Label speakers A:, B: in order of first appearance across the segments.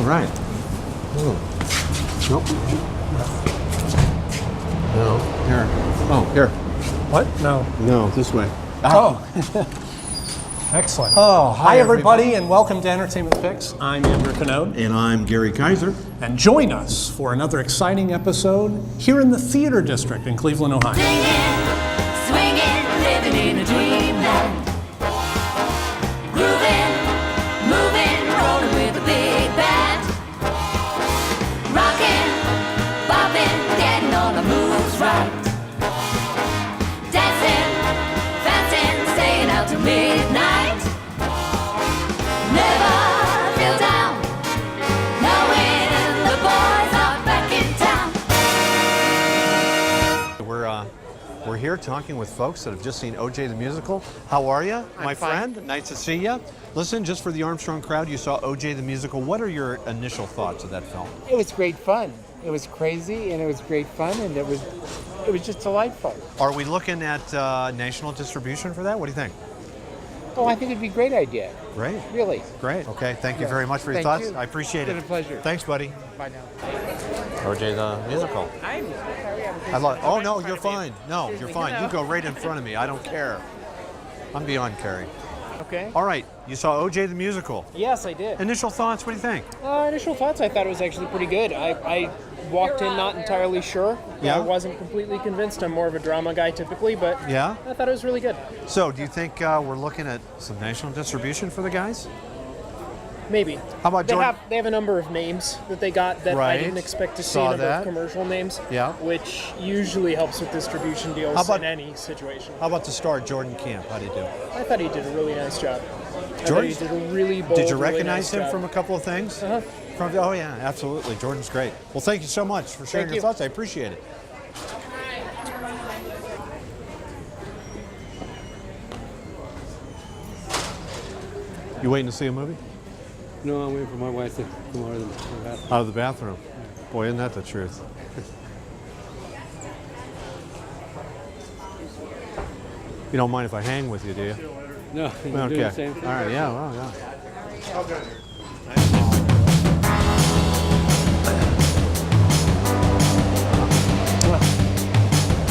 A: Oh, right. Oh. Nope. No, here. Oh, here.
B: What? No.
A: No, this way.
B: Oh. Excellent. Oh, hi everybody, and welcome to Entertainment Fix. I'm Andrew Canode.
A: And I'm Gary Kaiser.
B: And join us for another exciting episode here in the Theater District in Cleveland, Ohio.
C: Swinging, living in a dreamland. Grooving, moving, rolling with a big band. Rocking, bopping, getting all the moves right. Dancing, fancying, staying out till midnight. Never feel down, knowing the boys are back in town.
A: We're here talking with folks that have just seen OJ the Musical. How are you, my friend? Nice to see you. Listen, just for the Armstrong crowd, you saw OJ the Musical. What are your initial thoughts of that film?
D: It was great fun. It was crazy and it was great fun and it was just delightful.
A: Are we looking at national distribution for that? What do you think?
D: Oh, I think it'd be a great idea.
A: Great.
D: Really.
A: Great. Okay. Thank you
D: Yeah.
A: very much for your
D: Thank
A: thoughts.
D: you.
A: I appreciate
D: It's
A: it.
D: been a pleasure.
A: Thanks, buddy.
D: Bye now.
A: OJ the Musical. Oh, no, you're fine. No, you're fine. You go right in front of me. I don't care. I'm beyond Carrie.
D: Okay.
A: All right. You saw OJ the Musical.
D: Yes, I did.
A: Initial thoughts, what do you think?
D: Initial thoughts, I thought it was actually pretty good. I walked in not entirely sure.
A: Yeah?
D: I wasn't completely convinced. I'm more of a drama guy typically, but
A: Yeah?
D: I thought it was really good.
A: So, do you think we're looking at some national distribution for the guys?
D: Maybe.
A: How about Jordan?
D: They have a number of names that they got that I
A: Right.
D: didn't expect to see.
A: Saw
D: A number
A: that.
D: of commercial names.
A: Yeah.
D: Which usually helps with distribution deals
A: How about-
D: in any situation.
A: How about the star, Jordan Kemp? How do you do?
D: I thought he did a really nice job. I
A: Jordan?
D: thought he did a really bold,
A: Did you
D: really
A: recognize
D: nice
A: him
D: job.
A: from a couple of things?
D: Uh-huh.
A: Oh, yeah, absolutely. Jordan's great. Well, thank you so much for sharing
D: Thank
A: your
D: you.
A: thoughts. I appreciate it. You waiting to see a movie?
E: No, I'm waiting for my wife to come out of the bathroom.
A: Out of the bathroom. Boy, isn't that the truth? You don't mind if I hang with you, do you?
E: No, I'm
A: Okay.
E: doing the same thing.
A: All right, yeah, well, yeah.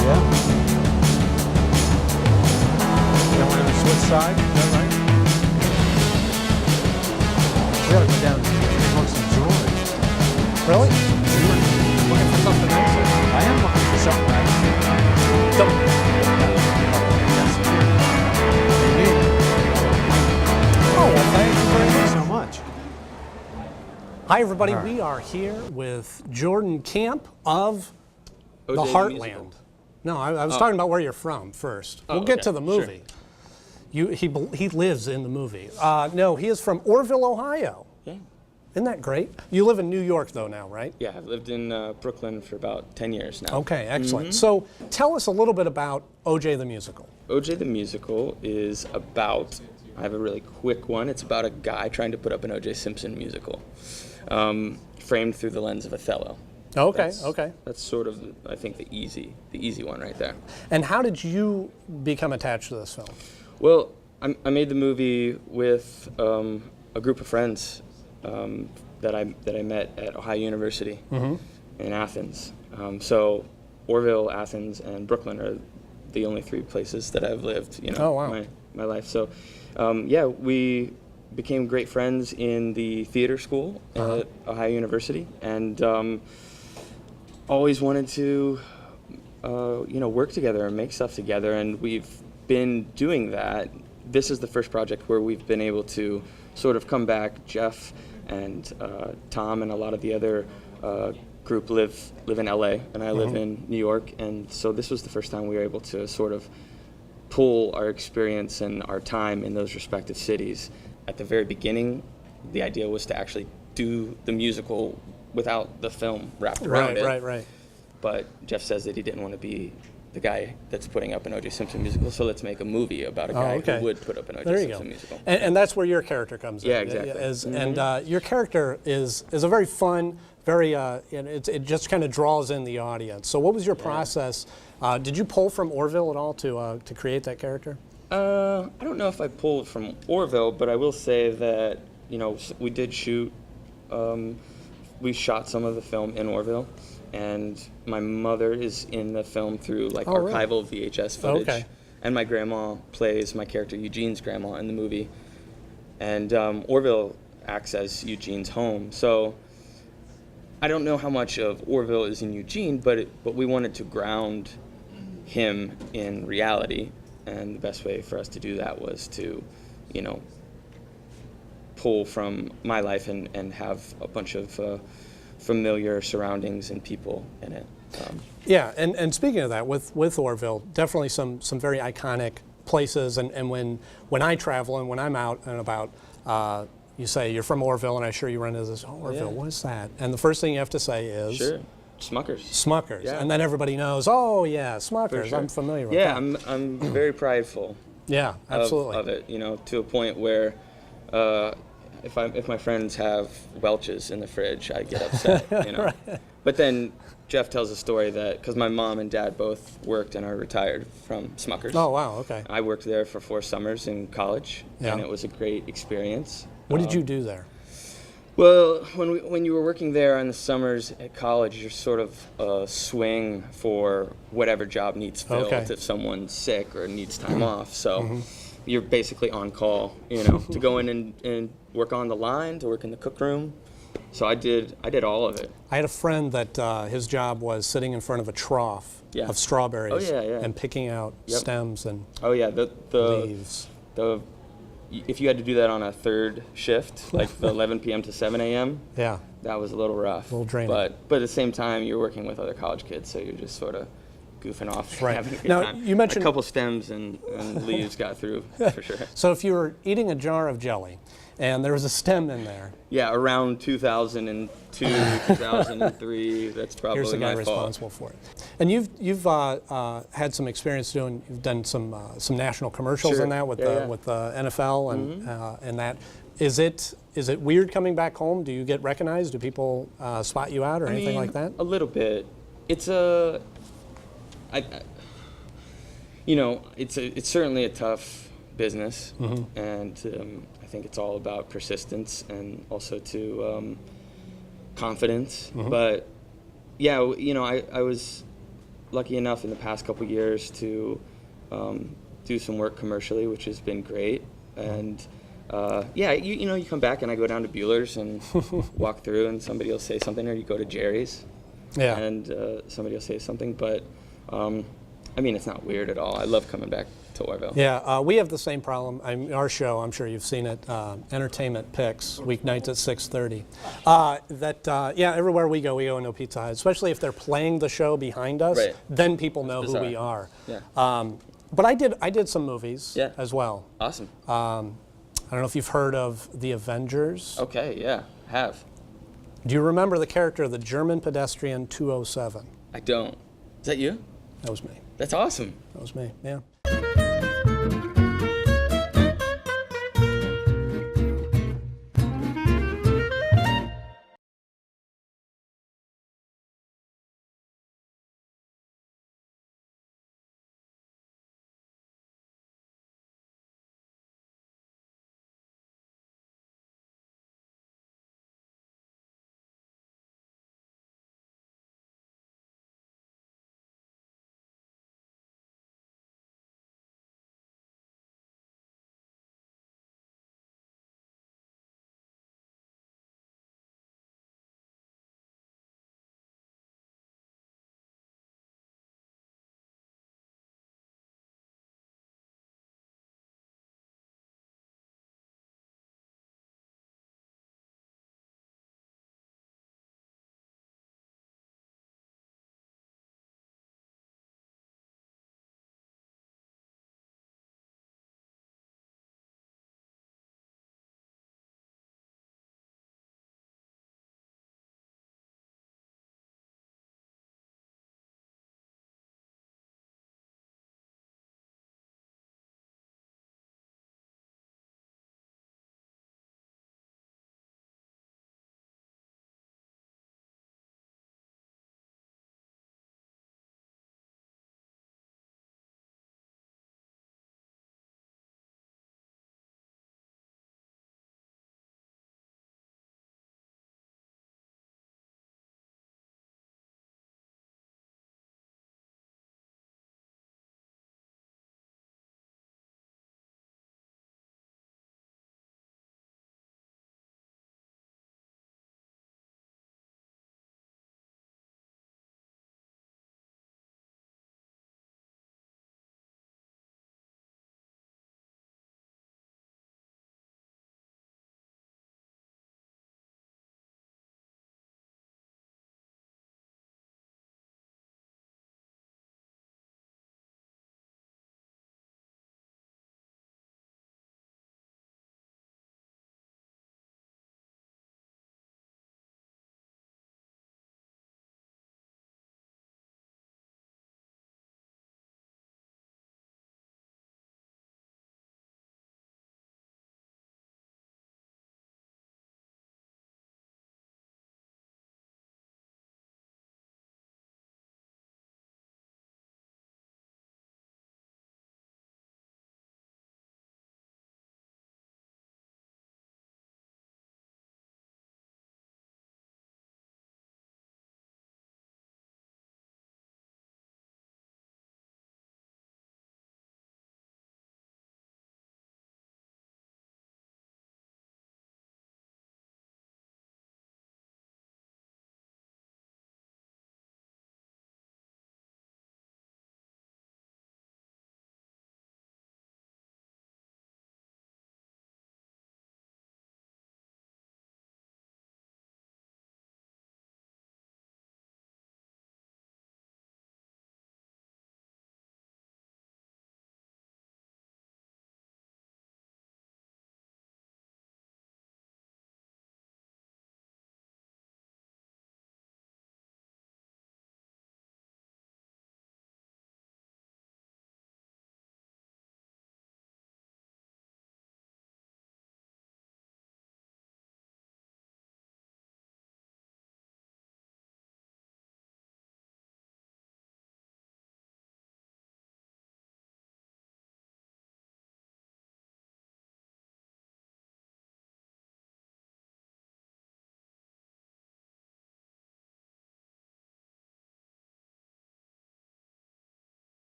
A: Yeah. You want to switch side? Is that right? We gotta go down and smoke some jewelry.
B: Really?
A: Looking for something nicer. I am looking for something nice.
B: Oh, well, thank you very
A: Thank
B: much.
A: you so much.
B: Hi everybody,
A: All right.
B: we are here with Jordan Kamp of the
F: OJ the
B: Heartland.
F: Musical.
B: No, I was talking about where you're from first. We'll get
F: okay,
B: to the movie. He lives in the movie. No, he is from Orrville, Ohio.
F: Yeah.
B: Isn't that great? You live in New York though now, right?
F: Yeah, I've lived in Brooklyn for about 10 years now.
B: Okay, excellent. So tell us a little bit about OJ the Musical.
F: OJ the Musical is about, I have a really quick one, it's about a guy trying to put up an OJ Simpson musical, framed through the lens of Othello.
B: Okay, okay.
F: That's sort of, I think, the easy one right there.
B: And how did you become attached to this film?
F: Well, I made the movie with a group of friends that I met at Ohio University in Athens. So Orrville, Athens, and Brooklyn are the only three places that I've lived.
B: Oh, wow.
F: my life. So yeah, we became great friends in the theater school at Ohio University, and always wanted to work together and make stuff together, and we've been doing that. This is the first project where we've been able to sort of come back. Jeff and Tom and a lot of the other group live in LA, and I live in New York, and so this was the first time we were able to sort of pull our experience and our time in those respective cities. At the very beginning, the idea was to actually do the musical without the film wrapped around it.
B: Right.
F: But Jeff says that he didn't want to be the guy that's putting up an O.J. Simpson musical, so let's make a movie about a guy
B: okay.
F: who would put up an O.J.
B: There you
F: Simpson
B: go.
F: musical.
B: And that's where your character comes in.
F: Yeah, exactly.
B: And your character is a very fun, very it just kind of draws in the audience. So what was your process? Did you pull from Orrville at all to create that character?
F: I don't know if I pulled from Orrville, but I will say that we did shoot we shot some of the film in Orrville, and my mother is in the film through like
B: Oh, really?
F: archival VHS footage.
B: Okay.
F: And my grandma plays my character Eugene's grandma in the movie. And Orrville acts as Eugene's home. So I don't know how much of Orrville is in Eugene, but we wanted to ground him in reality. And the best way for us to do that was to, you know, pull from my life and have a bunch of familiar surroundings and people in it.
B: Yeah, and speaking of that, with Orrville, definitely some very iconic places. And when I travel and when I'm out and about, you say you're from Orrville, and I sure you run into this. Oh, Orrville,
F: Yeah.
B: what is that? And the first thing you have to say is
F: Sure, Smuckers.
B: Smuckers,
F: Yeah.
B: and then everybody knows. Oh yeah,
F: For
B: Smuckers.
F: sure.
B: I'm familiar with
F: Yeah,
B: that.
F: I'm very prideful.
B: Yeah, absolutely.
F: Of it, you know, to a point where if my friends have Welch's in the fridge, I get upset, you know.
B: Right.
F: But then Jeff tells a story that because my mom and dad both worked and are retired from Smuckers.
B: Oh wow, okay.
F: I worked there for 4 summers in college,
B: Yeah.
F: and it was a great experience.
B: What did you do there?
F: Well, when you were working there in the summers at college, you're sort of a swing for whatever job needs filled.
B: Okay.
F: If someone's sick or needs time off, so you're basically on call, you know, to go in and work on the line, to work in the cook room. So I did all of it.
B: I had a friend that his job was sitting in front of a trough
F: Yeah.
B: of strawberries
F: Oh, yeah, yeah.
B: and picking out
F: Yep.
B: stems and
F: Oh yeah, the
B: leaves.
F: if you had to do that on a third shift, like the 11 p.m. to 7 a.m.,
B: Yeah.
F: that was a little rough.
B: A little draining.
F: But at the same time, you're working with other college kids, so you're just sort of goofing off,
B: Right.
F: having a good
B: Now,
F: time.
B: you mentioned-
F: a couple stems and leaves got through for sure.
B: So if you were eating a jar of jelly and there was a stem in there,
F: Yeah, around 2002, 2003, that's probably
B: here's the guy
F: my fault.
B: responsible for it. And you've had some experience you've done some national commercials
F: Sure.
B: in that with
F: Yeah, yeah.
B: with the NFL and that. Is it weird coming back home? Do you get recognized? Do people spot you out or anything like that?
F: A little bit. It's it's certainly a tough business,
B: Mm-hmm.
F: and I think it's all about persistence and also confidence.
B: Mm-hmm.
F: But yeah, you know, I was lucky enough in the past couple years to do some work commercially, which has been great. And yeah, you come back and I go down to Bueller's and walk through, and somebody will say something, or you go to Jerry's.
B: Yeah.
F: And somebody will say something, but I mean, it's not weird at all. I love coming back to Orrville.
B: Yeah, we have the same problem. Our show, I'm sure you've seen it, Entertainment Picks, weeknights at 6:30. Yeah, everywhere we go into Pizza Hut, especially if they're playing the show behind us,
F: Right.
B: then people know who
F: bizarre.
B: we are.
F: Yeah.
B: But I did some movies
F: Yeah.
B: as well.
F: Awesome.
B: I don't know if you've heard of The Avengers.
F: Okay, yeah, have.
B: Do you remember the character of the German pedestrian 207?
F: I don't. Is that you?
B: That was me.
F: That's awesome.
B: That was me, yeah.